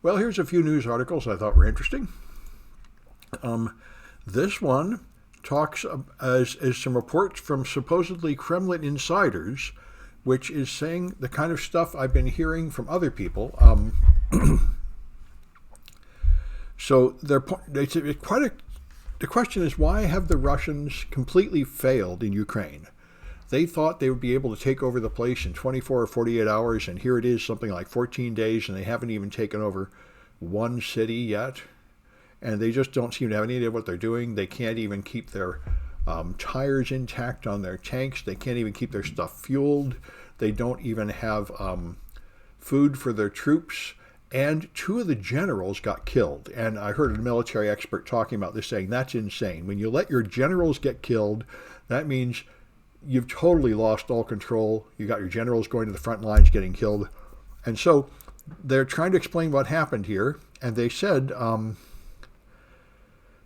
Well, here's a few news articles I thought were interesting. This one talks as some reports from supposedly Kremlin insiders, which is saying the kind of stuff I've been hearing from other people. So it's quite a. The question is, why have the Russians completely failed in Ukraine? They thought they would be able to take over the place in 24 or 48 hours, and here it is, something like 14 days, and they haven't even taken over one city yet. And they just don't seem to have any idea what they're doing. They can't even keep their tires intact on their tanks. They can't even keep their stuff fueled. They don't even have food for their troops. And two of the generals got killed. And I heard a military expert talking about this, saying that's insane. When you let your generals get killed, that means you've totally lost all control. You got your generals going to the front lines getting killed. And so they're trying to explain what happened here. And they said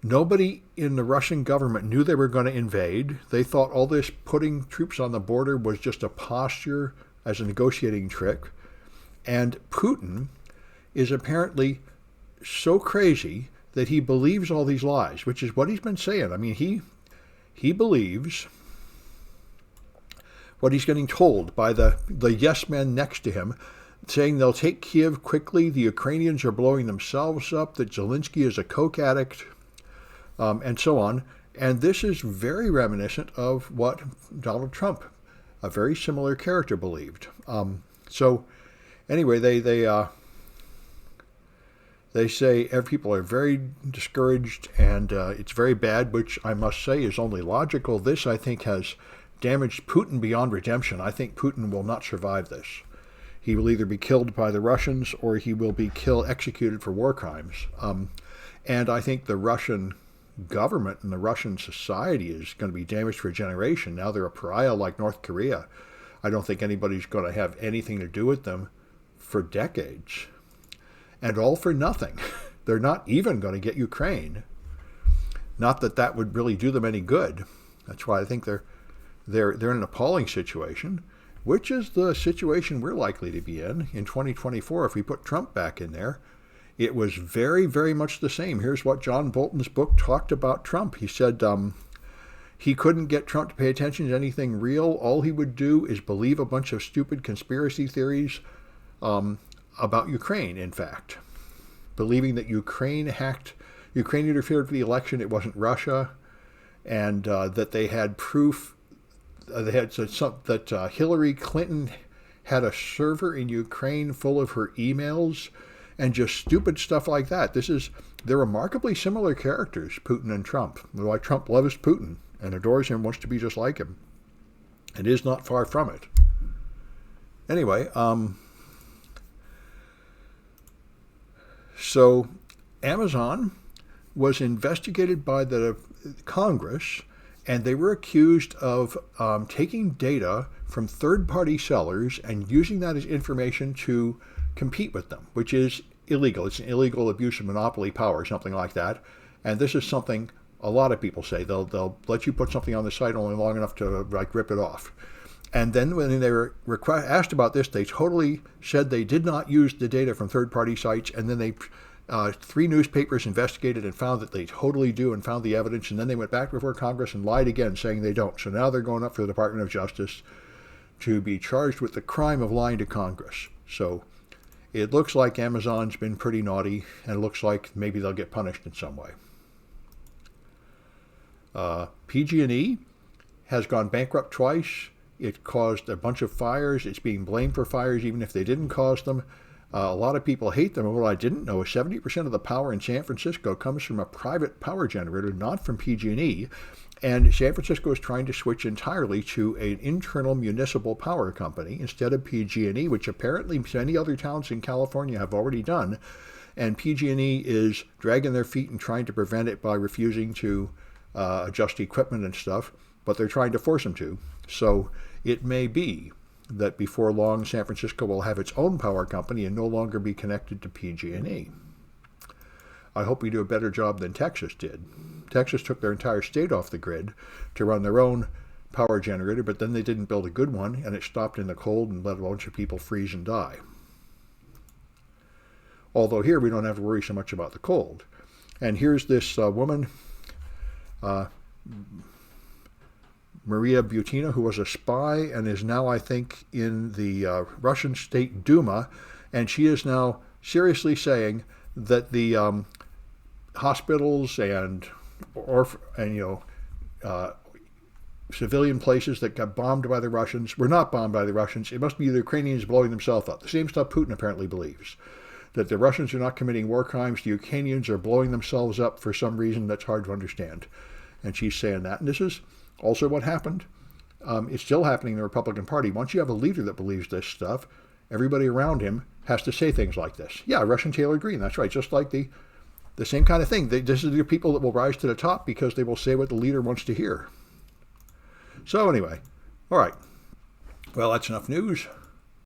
nobody in the Russian government knew they were going to invade. They thought all this putting troops on the border was just a posture as a negotiating trick. And Putin is apparently so crazy that he believes all these lies, which is what he's been saying. I mean, he believes what he's getting told by the yes men next to him, saying they'll take Kiev quickly, the Ukrainians are blowing themselves up, that Zelensky is a coke addict, and so on. And this is very reminiscent of what Donald Trump, a very similar character, believed. So anyway, they say people are very discouraged, and it's very bad, which I must say is only logical. This, I think, has damaged Putin beyond redemption. I think Putin will not survive this. He will either be killed by the Russians or he will be executed for war crimes. And I think the Russian government and the Russian society is going to be damaged for a generation. Now they're a pariah like North Korea. I don't think anybody's going to have anything to do with them for decades. And all for nothing. They're not even going to get Ukraine. Not that that would really do them any good. That's why I think they're in an appalling situation, which is the situation we're likely to be in 2024 if we put Trump back in there. It was very, very much the same. Here's what John Bolton's book talked about Trump. He said he couldn't get Trump to pay attention to anything real. All he would do is believe a bunch of stupid conspiracy theories about Ukraine, in fact. Believing that Ukraine interfered with the election, it wasn't Russia, and that they had proof, that Hillary Clinton had a server in Ukraine full of her emails, and just stupid stuff like that. They're remarkably similar characters, Putin and Trump. Why Trump loves Putin and adores him, wants to be just like him. It is not far from it. Anyway, so Amazon was investigated by the Congress, and they were accused of taking data from third-party sellers and using that as information to compete with them, which is illegal. It's an illegal abuse of monopoly power, something like that. And this is something a lot of people say. They'll let you put something on the site only long enough to rip it off. And then when they were asked about this, they totally said they did not use the data from third-party sites. And then 3 newspapers investigated and found that they totally do and found the evidence. And then they went back before Congress and lied again, saying they don't. So now they're going up for the Department of Justice to be charged with the crime of lying to Congress. So it looks like Amazon's been pretty naughty, and it looks like maybe they'll get punished in some way. PG&E has gone bankrupt twice. It caused a bunch of fires. It's being blamed for fires even if they didn't cause them. A lot of people hate them. And what I didn't know is 70% of the power in San Francisco comes from a private power generator, not from PG&E. And San Francisco is trying to switch entirely to an internal municipal power company instead of PG&E, which apparently many other towns in California have already done. And PG&E is dragging their feet and trying to prevent it by refusing to adjust equipment and stuff, but they're trying to force them to. So it may be that before long, San Francisco will have its own power company and no longer be connected to PG&E. I hope we do a better job than Texas did. Texas took their entire state off the grid to run their own power generator, but then they didn't build a good one, and it stopped in the cold and let a bunch of people freeze and die. although here we don't have to worry so much about the cold. And here's this woman, Maria Butina, who was a spy and is now, I think, in the Russian State Duma, and she is now seriously saying that the hospitals and civilian places that got bombed by the Russians were not bombed by the Russians. It must be the Ukrainians blowing themselves up. The same stuff Putin apparently believes, that the Russians are not committing war crimes. The Ukrainians are blowing themselves up for some reason that's hard to understand. And she's saying that. And this is also what happened. It's still happening in the Republican Party. Once you have a leader that believes this stuff, everybody around him has to say things like this. Yeah, Russian Taylor Green. That's right. Just like the same kind of thing. This is the people that will rise to the top because they will say what the leader wants to hear. So anyway, all right. Well, that's enough news.